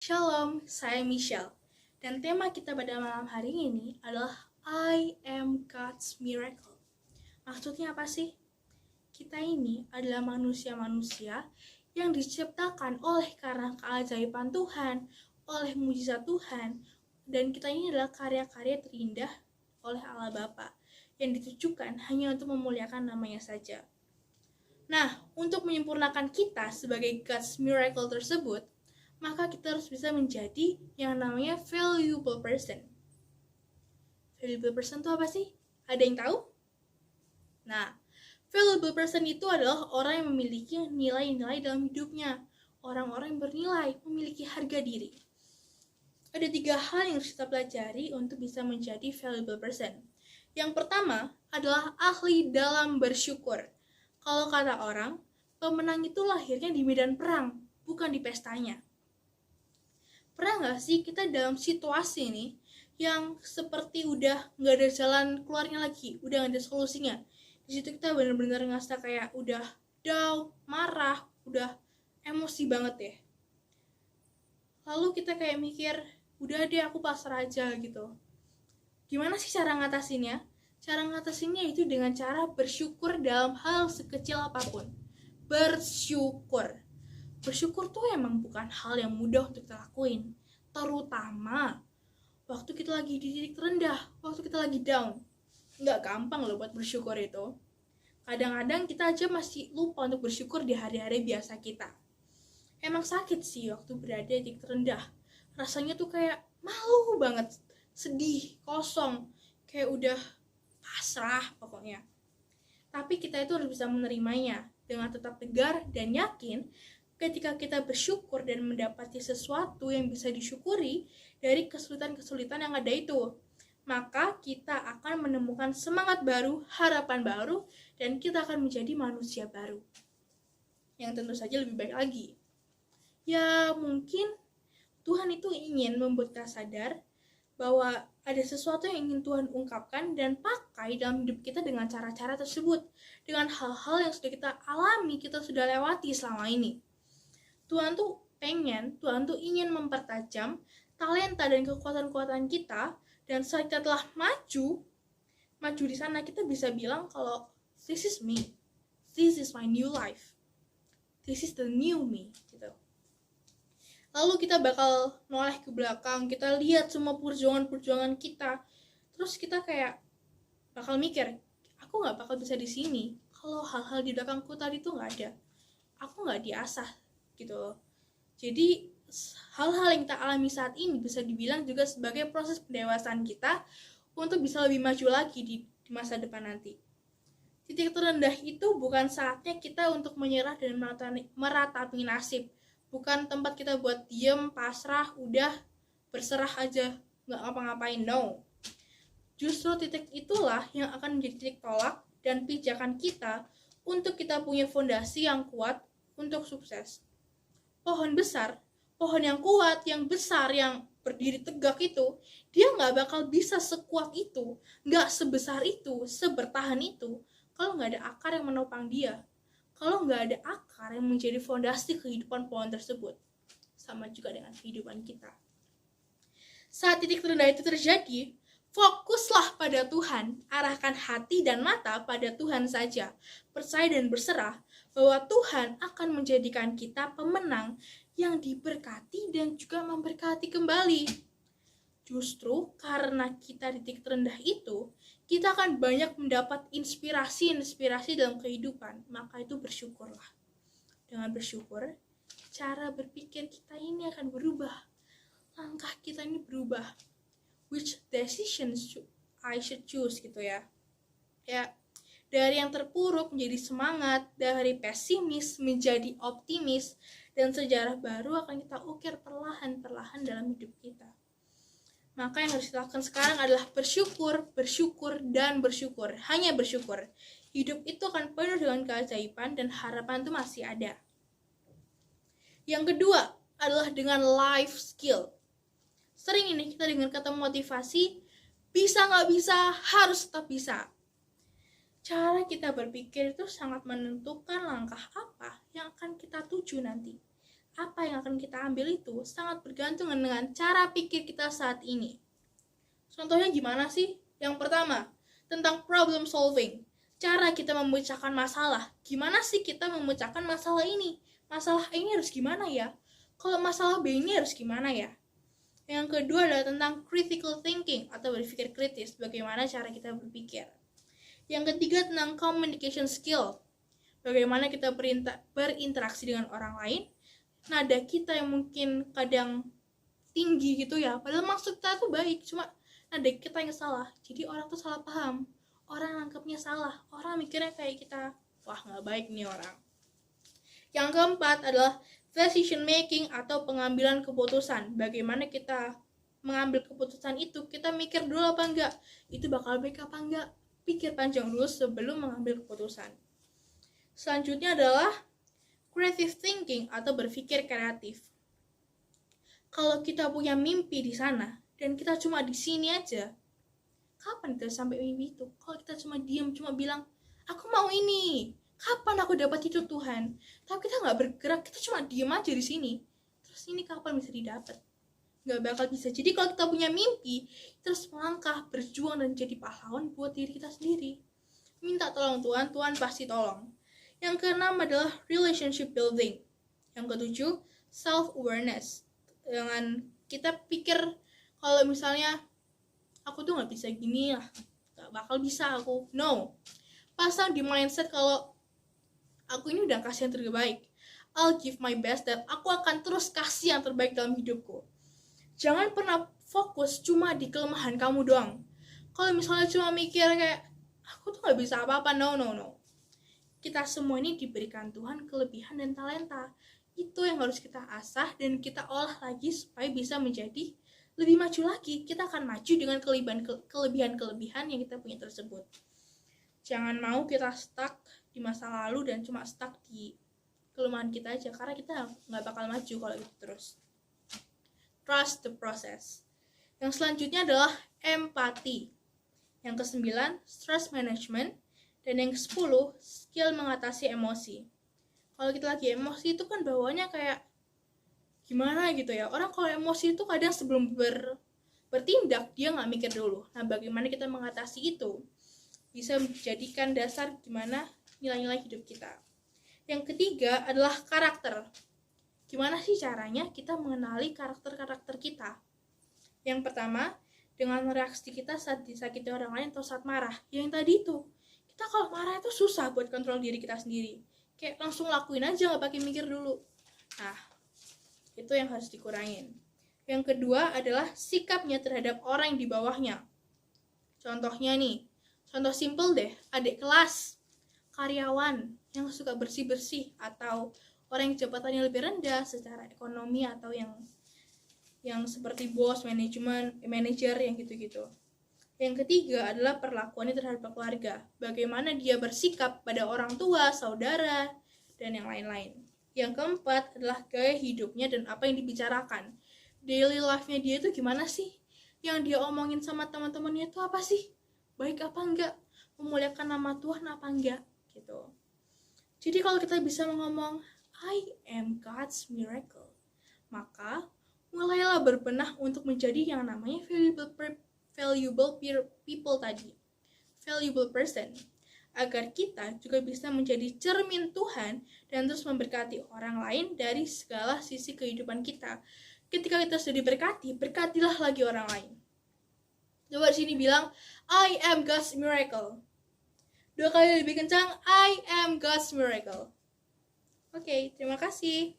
Shalom, saya Michelle. Dan tema kita pada malam hari ini adalah I am God's miracle. Maksudnya apa sih? Kita ini adalah manusia-manusia yang diciptakan karena keajaiban Tuhan, oleh mujizat Tuhan, dan kita ini adalah karya-karya terindah oleh Allah Bapa yang ditujukan hanya untuk memuliakan namanya saja. Nah, untuk menyempurnakan kita sebagai God's miracle tersebut, maka kita harus bisa menjadi yang namanya valuable person. Valuable person itu apa sih? Ada yang tahu? Nah, valuable person itu adalah orang yang memiliki nilai-nilai dalam hidupnya. Orang-orang yang bernilai, memiliki harga diri. Ada 3 hal yang harus kita pelajari untuk bisa menjadi valuable person. Yang pertama adalah ahli dalam bersyukur. Kalau kata orang, pemenang itu lahirnya di medan perang, bukan di pestanya. Pernah nggak sih kita dalam situasi nih yang seperti udah nggak ada jalan keluarnya lagi, udah nggak ada solusinya. Di situ kita benar-benar ngerasa kayak udah down, marah, udah emosi banget ya. Lalu kita kayak mikir, udah deh aku pasrah aja gitu. Gimana sih cara ngatasinnya? Cara ngatasinnya itu dengan cara bersyukur dalam hal sekecil apapun. Bersyukur. Bersyukur tuh emang bukan hal yang mudah untuk kita lakuin. Terutama waktu kita lagi di titik terendah, waktu kita lagi down. Nggak gampang loh buat bersyukur itu. Kadang-kadang kita aja masih lupa untuk bersyukur di hari-hari biasa kita. Emang sakit sih waktu berada di titik terendah. Rasanya tuh kayak malu banget, sedih, kosong, kayak udah pasrah pokoknya. Tapi kita itu harus bisa menerimanya dengan tetap tegar dan yakin ketika kita bersyukur dan mendapati sesuatu yang bisa disyukuri dari kesulitan-kesulitan yang ada itu, maka kita akan menemukan semangat baru, harapan baru, dan kita akan menjadi manusia baru yang tentu saja lebih baik lagi. Ya mungkin Tuhan itu ingin membuat kita sadar bahwa ada sesuatu yang ingin Tuhan ungkapkan dan pakai dalam hidup kita dengan cara-cara tersebut, dengan hal-hal yang sudah kita alami, kita sudah lewati selama ini. Tuhan tuh ingin mempertajam talenta dan kekuatan-kekuatan kita, dan saat kita telah maju di sana, kita bisa bilang kalau this is me, this is my new life, this is the new me gitu. Lalu kita bakal noleh ke belakang, kita lihat semua perjuangan kita, terus kita kayak bakal mikir, aku nggak bakal bisa di sini kalau hal-hal di belakangku tadi tuh nggak ada, aku nggak diasah gitu. Jadi hal-hal yang kita alami saat ini bisa dibilang juga sebagai proses pendewasaan kita untuk bisa lebih maju lagi di masa depan nanti. Titik terendah itu bukan saatnya kita untuk menyerah dan meratapi nasib. Bukan tempat kita buat diem, pasrah, udah berserah aja, nggak ngapa-ngapain, no. Justru titik itulah yang akan menjadi titik tolak dan pijakan kita untuk kita punya fondasi yang kuat untuk sukses. Pohon besar, pohon yang kuat, yang besar, yang berdiri tegak itu, dia nggak bakal bisa sekuat itu, nggak sebesar itu, sebertahan itu, kalau nggak ada akar yang menopang dia. Kalau nggak ada akar yang menjadi fondasi kehidupan pohon tersebut. Sama juga dengan kehidupan kita. Saat titik terendah itu terjadi, fokuslah pada Tuhan, arahkan hati dan mata pada Tuhan saja. Percaya dan berserah bahwa Tuhan akan menjadikan kita pemenang yang diberkati dan juga memberkati kembali. Justru karena kita di titik terendah itu, kita akan banyak mendapat inspirasi dalam kehidupan. Maka itu bersyukurlah. Dengan bersyukur, cara berpikir kita ini akan berubah. Langkah kita ini berubah. Which decisions I should choose gitu ya. Ya, dari yang terpuruk menjadi semangat, dari pesimis menjadi optimis, dan sejarah baru akan kita ukir perlahan-perlahan dalam hidup kita. Maka yang harus dilakukan sekarang adalah bersyukur, dan bersyukur. Hanya bersyukur. Hidup itu akan penuh dengan keajaiban dan harapan itu masih ada. Yang kedua adalah dengan life skill. Sering ini kita dengar kata motivasi, bisa nggak bisa, harus tetap bisa. Cara kita berpikir itu sangat menentukan langkah apa yang akan kita tuju nanti. apa yang akan kita ambil itu sangat bergantung dengan cara pikir kita saat ini. Contohnya gimana sih? Yang pertama, tentang problem solving. Cara kita memecahkan masalah. Gimana sih kita memecahkan masalah ini? Masalah ini harus gimana ya? Kalau masalah B ini harus gimana ya? Yang kedua adalah tentang critical thinking atau berpikir kritis. Bagaimana cara kita berpikir. Yang ketiga tentang communication skill. Bagaimana kita berinteraksi dengan orang lain. Nada kita yang mungkin kadang tinggi gitu ya. Padahal maksud kita tuh baik. Cuma nada kita yang salah. Jadi orang tuh salah paham. Orang nangkepnya salah. Orang mikirnya kayak kita, wah gak baik nih orang. Yang keempat adalah decision making atau pengambilan keputusan. Bagaimana kita mengambil keputusan itu, kita mikir dulu apa enggak, itu bakal baik apa enggak. Pikir panjang dulu sebelum mengambil keputusan. Selanjutnya adalah creative thinking atau berpikir kreatif. Kalau kita punya mimpi di sana dan kita cuma di sini aja, kapan kita sampai mimpi itu? Kalau kita cuma diam, cuma bilang, aku mau ini, kapan aku dapat itu Tuhan? Tapi kita nggak bergerak, kita cuma diam aja di sini. Terus ini kapan bisa didapat? Nggak bakal bisa. Jadi kalau kita punya mimpi, terus melangkah, berjuang dan jadi pahlawan buat diri kita sendiri. Minta tolong Tuhan, Tuhan pasti tolong. Yang keenam adalah relationship building. Yang ketujuh, self-awareness. Dengan kita pikir kalau misalnya aku tuh nggak bisa gini lah, nggak bakal bisa aku. No, pasang di mindset kalau aku ini udah kasih yang terbaik. I'll give my best dan aku akan terus kasih yang terbaik dalam hidupku. Jangan pernah fokus cuma di kelemahan kamu doang. Kalau misalnya cuma mikir kayak aku tuh nggak bisa apa-apa, no. Kita semua ini diberikan Tuhan kelebihan dan talenta. Itu yang harus kita asah dan kita olah lagi supaya bisa menjadi lebih maju lagi. Kita akan maju dengan kelebihan-kelebihan yang kita punya tersebut. Jangan mau kita stuck di masa lalu dan cuma stuck di kelemahan kita aja, karena kita nggak bakal maju kalau itu terus. Trust the process. Yang selanjutnya adalah empati. Yang ke-9, stress management. Dan yang ke-10, skill mengatasi emosi. Kalau kita lagi emosi itu kan bawaannya kayak gimana gitu ya. Orang kalau emosi itu kadang sebelum bertindak dia nggak mikir dulu. Nah, bagaimana kita mengatasi itu bisa menjadikan dasar gimana nilai-nilai hidup kita. Yang ketiga adalah karakter. Gimana sih caranya kita mengenali karakter-karakter kita? Yang pertama, dengan reaksi kita saat disakiti orang lain atau saat marah. Yang tadi itu, kita kalau marah itu susah buat kontrol diri kita sendiri. Kayak langsung lakuin aja, nggak pakai mikir dulu. Nah, itu yang harus dikurangin. Yang kedua adalah sikapnya terhadap orang yang di bawahnya. Contohnya nih, contoh simple deh, adik kelas, karyawan yang suka bersih-bersih, atau orang yang jabatannya lebih rendah secara ekonomi, atau yang seperti bos, manajer yang gitu-gitu. Yang ketiga adalah perlakuannya terhadap keluarga. Bagaimana dia bersikap pada orang tua, saudara, dan yang lain-lain. Yang keempat adalah gaya hidupnya dan apa yang dibicarakan. Daily life-nya dia itu gimana sih? Yang dia omongin sama teman-temannya itu apa sih? Baik apa enggak? Memuliakan nama Tuhan apa enggak? Gitu. Jadi kalau kita bisa ngomong, I am God's miracle, maka mulailah berbenah untuk menjadi yang namanya valuable people tadi, valuable person, agar kita juga bisa menjadi cermin Tuhan dan terus memberkati orang lain dari segala sisi kehidupan kita. Ketika kita sudah diberkati, berkatilah lagi orang lain. Coba di sini bilang, I am God's miracle. 2 kali lebih kencang, I am God's miracle. Oke, terima kasih.